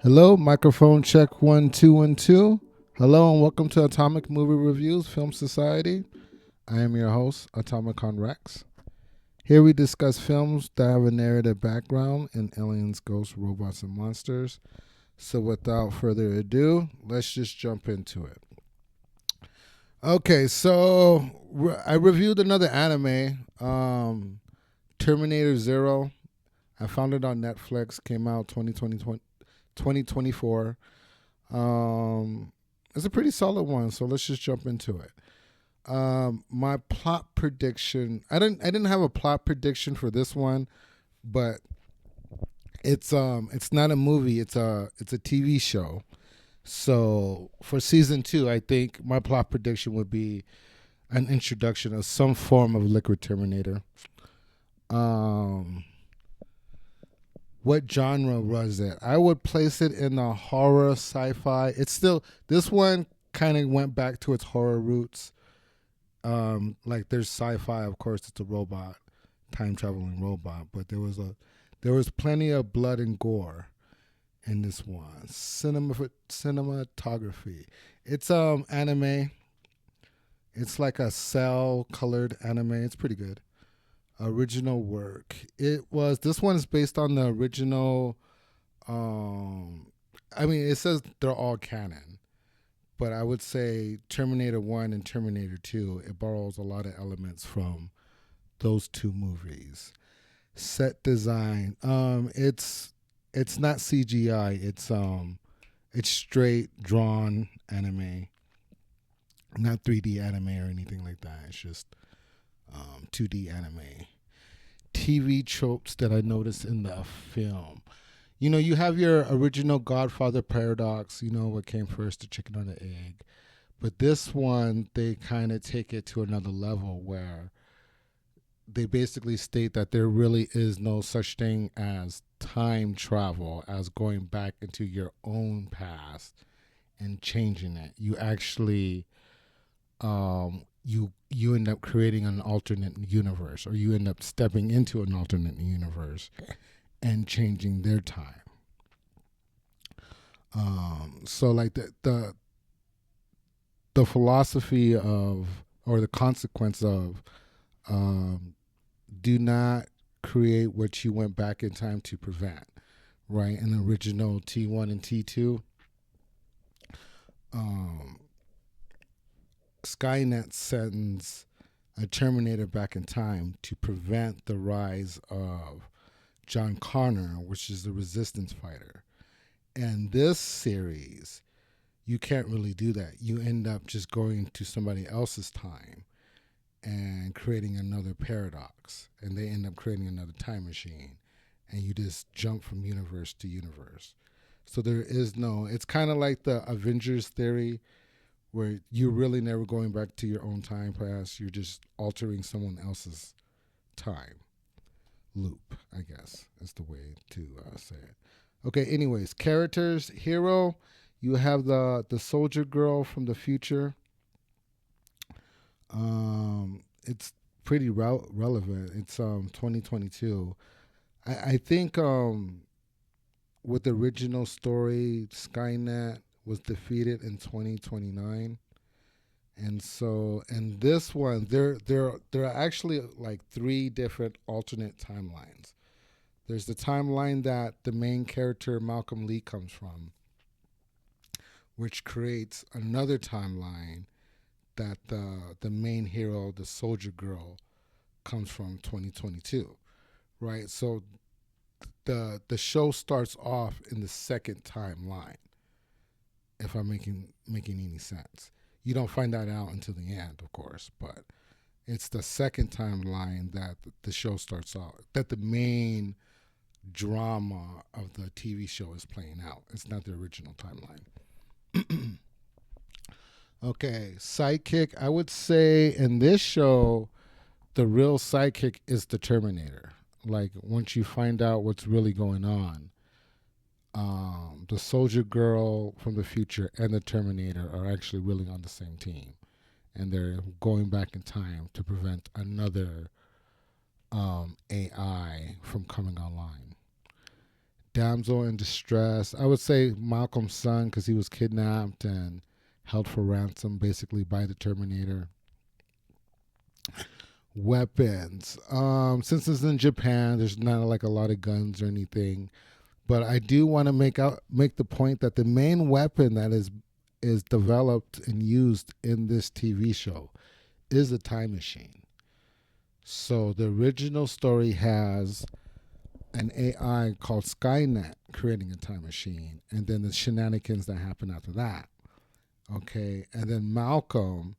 Hello, microphone check 1 2 1 2. Hello and welcome to Atomic Movie Reviews Film Society. I am your host, Atomicon Rex. Here we discuss films that have a narrative background in aliens, ghosts, robots, and monsters. So without further ado, let's just jump into it. Okay, so I reviewed another anime, Terminator Zero. I found it on Netflix. Came out 2024. It's a pretty solid one, so let's just jump into it. My plot prediction. I didn't have a plot prediction for this one, but it's not a movie. It's a TV show. So for season 2, I think my plot prediction would be an introduction of some form of Liquid Terminator. Um, what genre was it? I would place it in the horror sci-fi. It's still this one kind of went back to its horror roots. Like there's sci-fi, of course, it's a robot, time traveling robot, but there was plenty of blood and gore in this one. Cinematography. It's anime. It's like a cell colored anime. It's pretty good. Original work. This one is based on the original. Um, I mean, it says they're all canon, but I would say Terminator 1 and Terminator 2, it borrows a lot of elements from those two movies. Set design. It's not CGI. It's straight drawn anime, not 3D anime or anything like that. It's just 2D anime. TV tropes that I noticed in the film. You have your original Godfather paradox, what came first, the chicken or the egg. But this one, they kind of take it to another level where they basically state that there really is no such thing as time travel, as going back into your own past and changing it. You actually you end up creating an alternate universe, or you end up stepping into an alternate universe and changing their time. So like the philosophy of, or the consequence of, um, do not create what you went back in time to prevent. Right, in the original T1 and T2, um, Skynet sends a Terminator back in time to prevent the rise of John Connor, which is the resistance fighter. And this series, you can't really do that. You end up just going to somebody else's time and creating another paradox. And they end up creating another time machine. And you just jump from universe to universe. So there is no, it's kind of like the Avengers theory, where you're really never going back to your own time past. You're just altering someone else's time loop, I guess is the way to say it. Okay, anyways, characters. Hero, you have the soldier girl from the future. It's pretty relevant. It's 2022. I think with the original story, Skynet was defeated in 2029. And so, in this one, there are actually like three different alternate timelines. There's the timeline that the main character Malcolm Lee comes from, which creates another timeline that the main hero, the soldier girl, comes from 2022. Right. So the show starts off in the second timeline. If I'm making any sense, you don't find that out until the end, of course, but it's the second timeline that the show starts out, that the main drama of the TV show is playing out. It's not the original timeline. Okay, sidekick. I would say in this show, the real sidekick is the Terminator. Like once you find out what's really going on, the soldier girl from the future and the Terminator are actually really on the same team, and they're going back in time to prevent another AI from coming online. damsel in distress. I would say Malcolm's son because he was kidnapped and held for ransom basically by the Terminator. Weapons. Since it's in Japan, there's not like a lot of guns or anything. But I do want to make the point that the main weapon that is developed and used in this TV show is a time machine. So the original story has an AI called Skynet creating a time machine, and then the shenanigans that happen after that. Okay, and then Malcolm,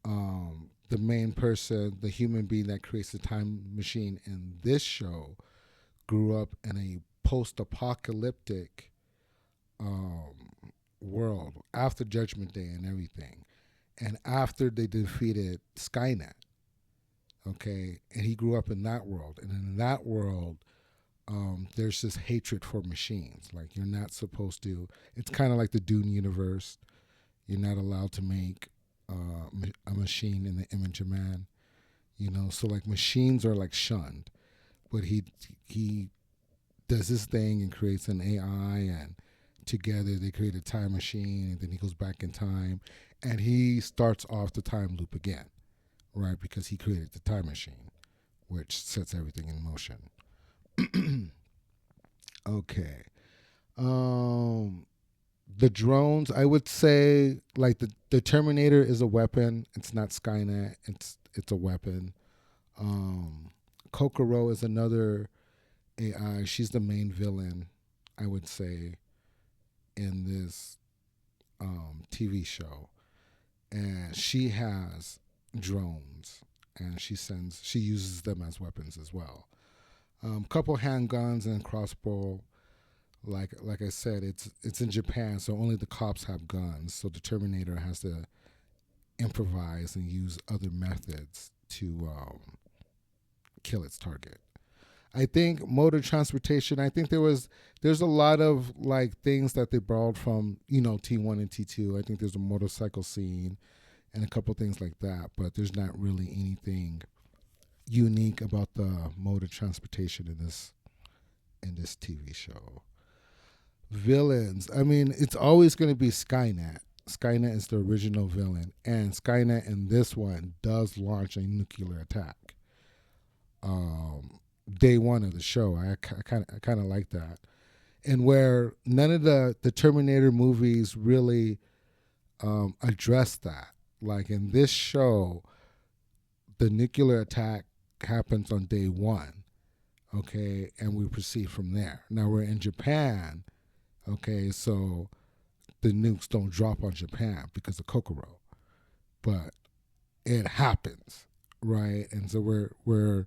the main person, the human being that creates the time machine in this show, grew up in a post-apocalyptic um, world after Judgment Day and everything, and after they defeated Skynet. Okay, and he grew up in that world, and in that world, there's this hatred for machines. Like you're not supposed to. It's kind of like the Dune universe. You're not allowed to make a machine in the image of man. So like machines are like shunned, but he does his thing and creates an AI, and together they create a time machine, and then he goes back in time, and he starts off the time loop again, right? Because he created the time machine, which sets everything in motion. Okay. Um, the drones, I would say, like the Terminator is a weapon. It's not Skynet. It's a weapon. Um, Kokoro is another AI. She's the main villain, I would say, in this TV show, and she has drones, and she uses them as weapons as well. Couple handguns and crossbow. Like I said, it's in Japan, so only the cops have guns. So the Terminator has to improvise and use other methods to kill its target. I think mode of transportation. I think there's a lot of like things that they borrowed from T1 and T2. I think there's a motorcycle scene and a couple things like that, but there's not really anything unique about the mode of transportation in this TV show. Villains. I mean, it's always going to be Skynet. Skynet is the original villain, and Skynet in this one does launch a nuclear attack. Day one of the show, I kind of like that, and where none of the Terminator movies really address that. Like in this show, the nuclear attack happens on day one, okay, and we proceed from there. Now we're in Japan, okay, so the nukes don't drop on Japan because of Kokoro, but it happens, right? And so we're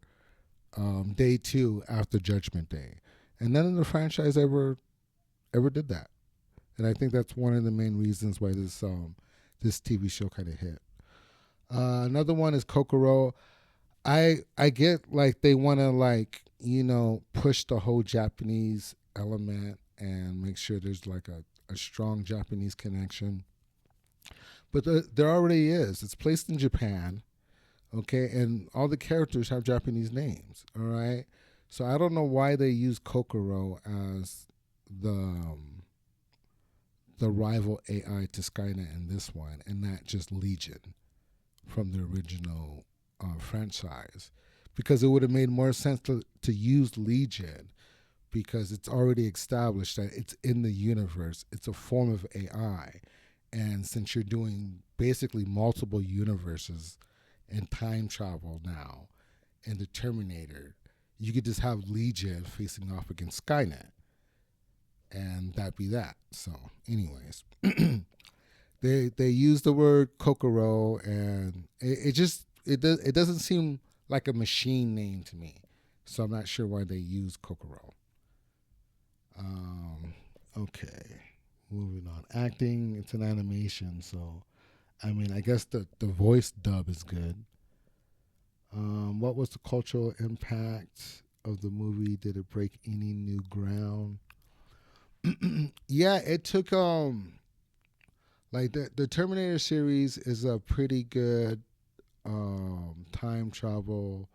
day two after Judgment Day, and none of the franchise ever did that, and I think that's one of the main reasons why this TV show kind of hit. Another one is Kokoro. I get like they want to like push the whole Japanese element and make sure there's like a strong Japanese connection, but there already is. It's placed in Japan, okay, and all the characters have Japanese names. All right, so I don't know why they use Kokoro as the rival AI to Skynet in this one, and not just Legion from the original franchise, because it would have made more sense to use Legion because it's already established that it's in the universe. It's a form of AI, and since you're doing basically multiple universes and time travel now in the Terminator, you could just have Legion facing off against Skynet, and that be that. So, anyways, they use the word Kokoro, and it doesn't seem like a machine name to me. So I'm not sure why they use Kokoro. Okay, moving on. Acting, it's an animation, so I mean, I guess the voice dub is good. What was the cultural impact of the movie? Did it break any new ground? Yeah, it took like the Terminator series is a pretty good time travel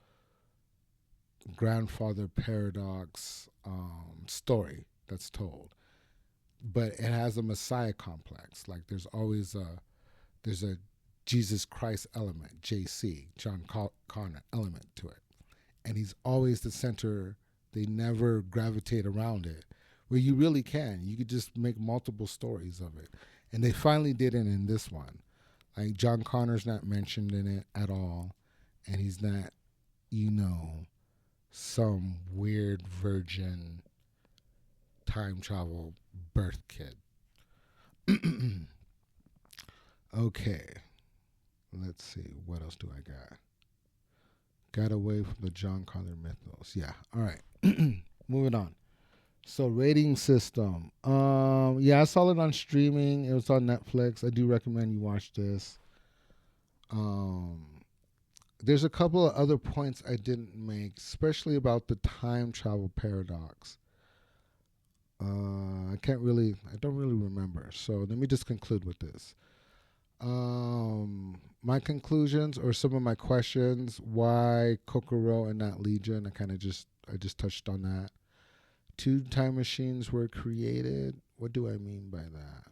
grandfather paradox story that's told, but it has a messiah complex. Like there's a Jesus Christ element, JC, Connor element to it, and he's always the center. They never gravitate around it, where you really can. You could just make multiple stories of it, and they finally did it in this one. Like John Connor's not mentioned in it at all, and he's not, you know, some weird virgin time travel birth kid. Okay, let's see. What else do I got? Got away from the John Connor mythos. Yeah. All right. Moving on. So rating system. Yeah, I saw it on streaming. It was on Netflix. I do recommend you watch this. Um, there's a couple of other points I didn't make, especially about the time travel paradox. I don't really remember. So let me just conclude with this. My conclusions or some of my questions: why Kokoro and not Legion? I just touched on that. Two time machines were created. What do I mean by that?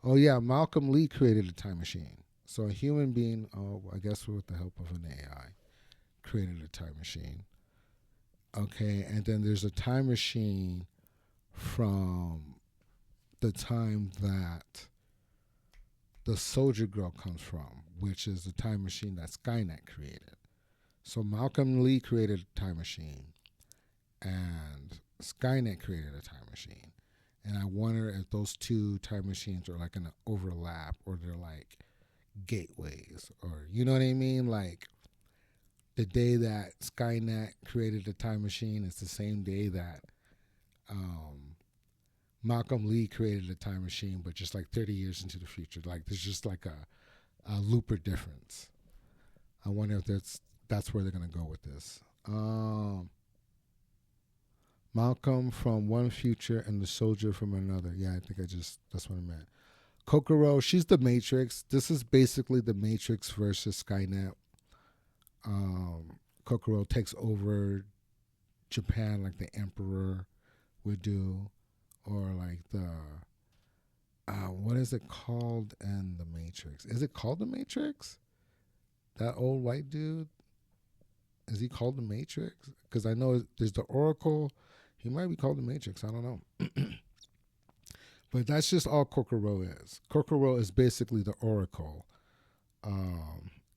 Oh yeah, Malcolm Lee created a time machine. So a human being, oh I guess with the help of an AI, created a time machine. Okay, and then there's a time machine from the time that the Soldier Girl comes from, which is the time machine that Skynet created. So Malcolm Lee created a time machine, and Skynet created a time machine. And I wonder if those two time machines are like an overlap, or they're like gateways, or you know what I mean? Like the day that Skynet created the time machine is the same day that um, Malcolm Lee created a time machine, but just like 30 years into the future. Like there's just like a looper difference. I wonder if that's where they're gonna go with this. Malcolm from one future and the soldier from another. Yeah, I think that's what I meant. Kokoro, she's the Matrix. This is basically the Matrix versus Skynet. Kokoro takes over Japan like the Emperor would do, or like the what is it called in the Matrix? Is it called the Matrix? That old white dude, is he called the Matrix? Because I know there's the Oracle. He might be called the Matrix. I don't know. But that's just all Kokoro is. Kokoro is basically the Oracle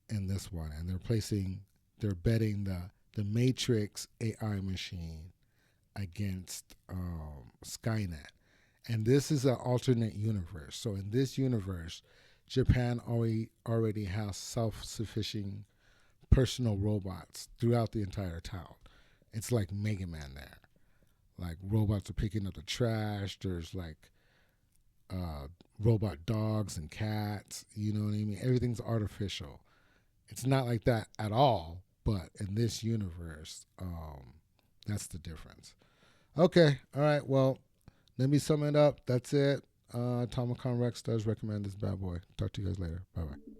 in this one, and they're betting the Matrix AI machine against Skynet. And this is an alternate universe. So in this universe, Japan already has self-sufficient personal robots throughout the entire town. It's like Mega Man there. Like robots are picking up the trash. There's like robot dogs and cats. You know what I mean? Everything's artificial. It's not like that at all. But in this universe, that's the difference. Okay. All right. Well, let me sum it up. That's it. Tomicon Rex does recommend this bad boy. Talk to you guys later. Bye bye.